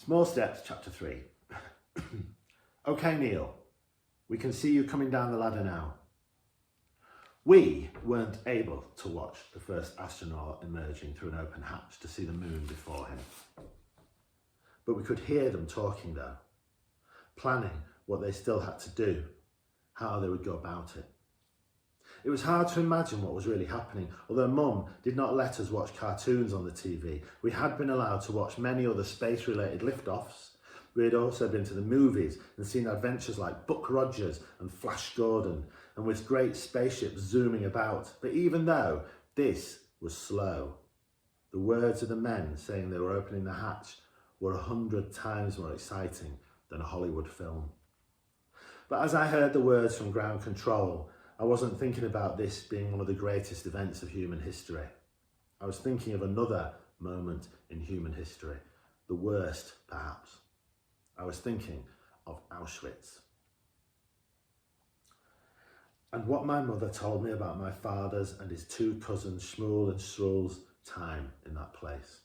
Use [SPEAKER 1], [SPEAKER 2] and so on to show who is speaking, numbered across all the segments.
[SPEAKER 1] Small Steps, Chapter 3. Okay, Neil, we can see you coming down the ladder now. We weren't able to watch the first astronaut emerging through an open hatch to see the moon before him. But we could hear them talking though, planning what they still had to do, how they would go about it. It was hard to imagine what was really happening. Although Mum did not let us watch cartoons on the TV, we had been allowed to watch many other space-related liftoffs. We had also been to the movies and seen adventures like Buck Rogers and Flash Gordon, and with great spaceships zooming about. But even though this was slow, the words of the men saying they were opening the hatch were 100 times more exciting than a Hollywood film. But as I heard the words from ground control, I wasn't thinking about this being one of the greatest events of human history. I was thinking of another moment in human history, the worst perhaps. I was thinking of Auschwitz. And what my mother told me about my father's and his two cousins Shmuel and Srul's time in that place.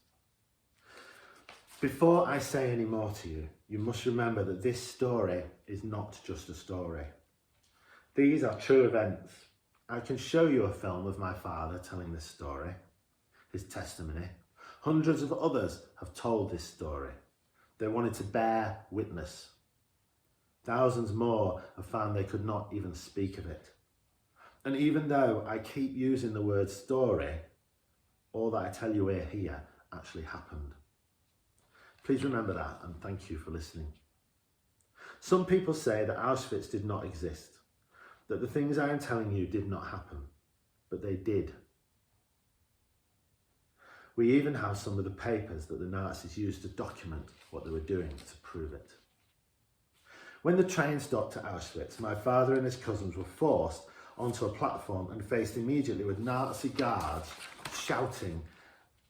[SPEAKER 1] Before I say any more to you, you must remember that this story is not just a story. These are true events. I can show you a film of my father telling this story, his testimony. Hundreds of others have told this story. They wanted to bear witness. Thousands more have found they could not even speak of it. And even though I keep using the word story, all that I tell you here actually happened. Please remember that, and thank you for listening. Some people say that Auschwitz did not exist, that the things I am telling you did not happen, but they did. We even have some of the papers that the Nazis used to document what they were doing to prove it. When the train stopped at Auschwitz, my father and his cousins were forced onto a platform and faced immediately with Nazi guards shouting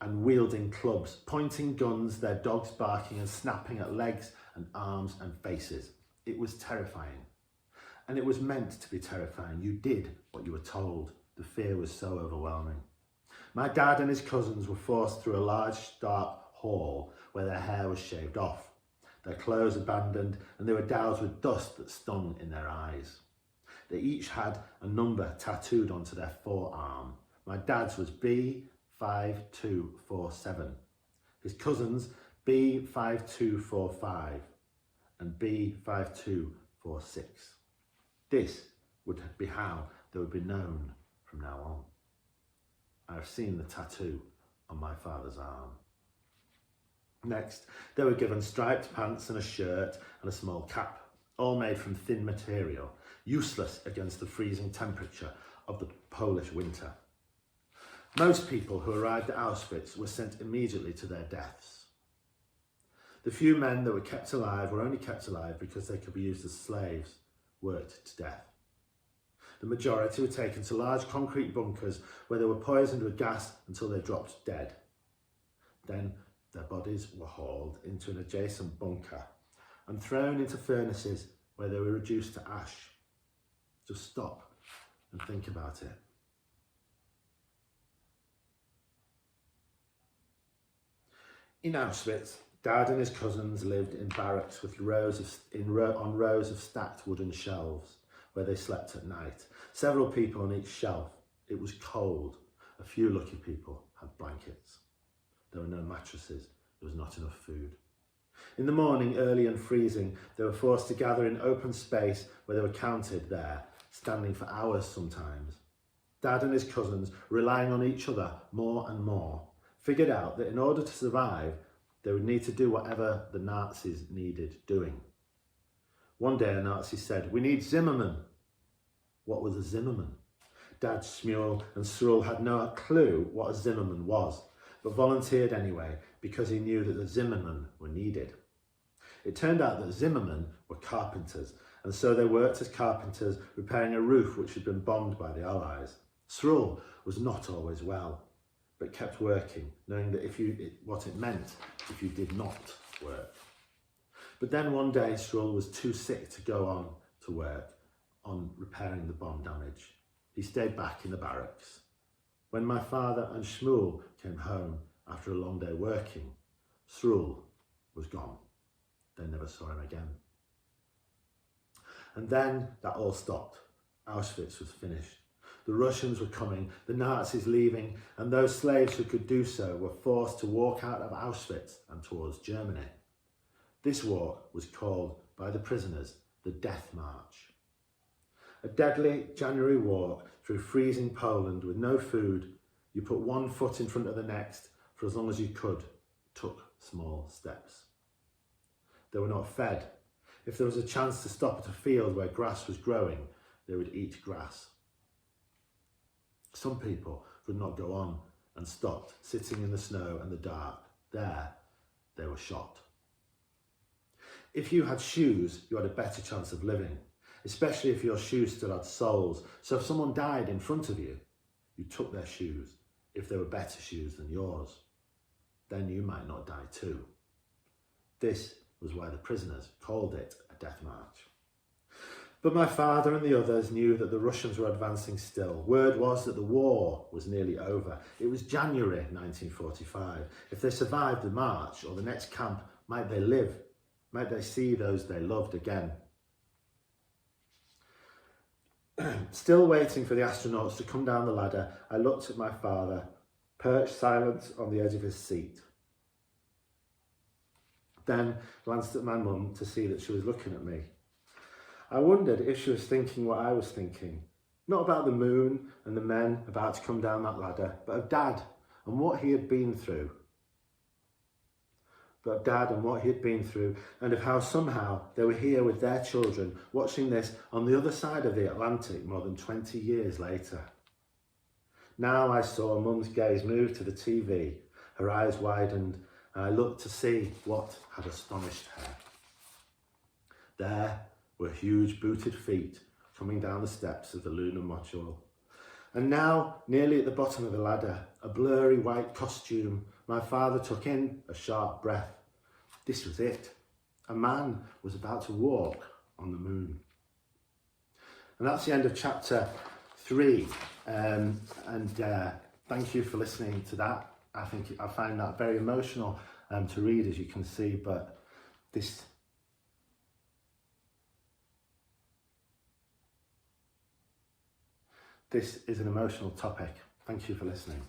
[SPEAKER 1] and wielding clubs, pointing guns, their dogs barking and snapping at legs and arms and faces. It was terrifying. And it was meant to be terrifying. You did what you were told. The fear was so overwhelming. My dad and his cousins were forced through a large, dark hall where their hair was shaved off, their clothes abandoned, and they were doused with dust that stung in their eyes. They each had a number tattooed onto their forearm. My dad's was B5247. His cousins B5245 and B5246. This would be how they would be known from now on. I have seen the tattoo on my father's arm. Next, they were given striped pants and a shirt and a small cap, all made from thin material, useless against the freezing temperature of the Polish winter. Most people who arrived at Auschwitz were sent immediately to their deaths. The few men that were kept alive were only kept alive because they could be used as slaves, worked to death. The majority were taken to large concrete bunkers where they were poisoned with gas until they dropped dead. Then their bodies were hauled into an adjacent bunker and thrown into furnaces where they were reduced to ash. Just stop and think about it. In Auschwitz, Dad and his cousins lived in barracks with rows of stacked wooden shelves where they slept at night. Several people on each shelf. It was cold. A few lucky people had blankets. There were no mattresses. There was not enough food. In the morning, early and freezing, they were forced to gather in open space where they were counted there, standing for hours sometimes. Dad and his cousins, relying on each other more and more, figured out that in order to survive, they would need to do whatever the Nazis needed doing. One day a Nazi said, "We need Zimmerman." What was a Zimmerman? Dad, Shmuel and Srul had no clue what a Zimmerman was, but volunteered anyway because he knew that the Zimmermen were needed. It turned out that Zimmermen were carpenters, and so they worked as carpenters repairing a roof which had been bombed by the Allies. Srul was not always well, but kept working, knowing that what it meant if you did not work. But then one day Srul was too sick to go on to work on repairing the bomb damage. He stayed back in the barracks. When my father and Shmuel came home after a long day working, Srul was gone. They never saw him again. And then that all stopped. Auschwitz was finished. The Russians were coming, the Nazis leaving, and those slaves who could do so were forced to walk out of Auschwitz and towards Germany. This walk was called by the prisoners the Death March. A deadly January walk through freezing Poland with no food. You put one foot in front of the next for as long as you could, took small steps. They were not fed. If there was a chance to stop at a field where grass was growing, they would eat grass. Some people could not go on and stopped, sitting in the snow and the dark. There, they were shot. If you had shoes, you had a better chance of living, especially if your shoes still had soles. So if someone died in front of you, you took their shoes, if they were better shoes than yours. Then you might not die too. This was why the prisoners called it a death march. But my father and the others knew that the Russians were advancing still. Word was that the war was nearly over. It was January 1945. If they survived the march or the next camp, might they live? Might they see those they loved again? Still waiting for the astronauts to come down the ladder, I looked at my father, perched silent on the edge of his seat. Then glanced at my mum to see that she was looking at me. I wondered if she was thinking what I was thinking. Not about the moon and the men about to come down that ladder, but of Dad and what he had been through. And of how somehow they were here with their children, watching this on the other side of the Atlantic more than 20 years later. Now I saw Mum's gaze move to the TV, her eyes widened, and I looked to see what had astonished her. There were huge booted feet coming down the steps of the lunar module. And now, nearly at the bottom of the ladder, a blurry white costume, my father took in a sharp breath. This was it. A man was about to walk on the moon. And that's the end of chapter 3. Thank you for listening to that. I find that very emotional to read, as you can see, but this is an emotional topic. Thank you for listening.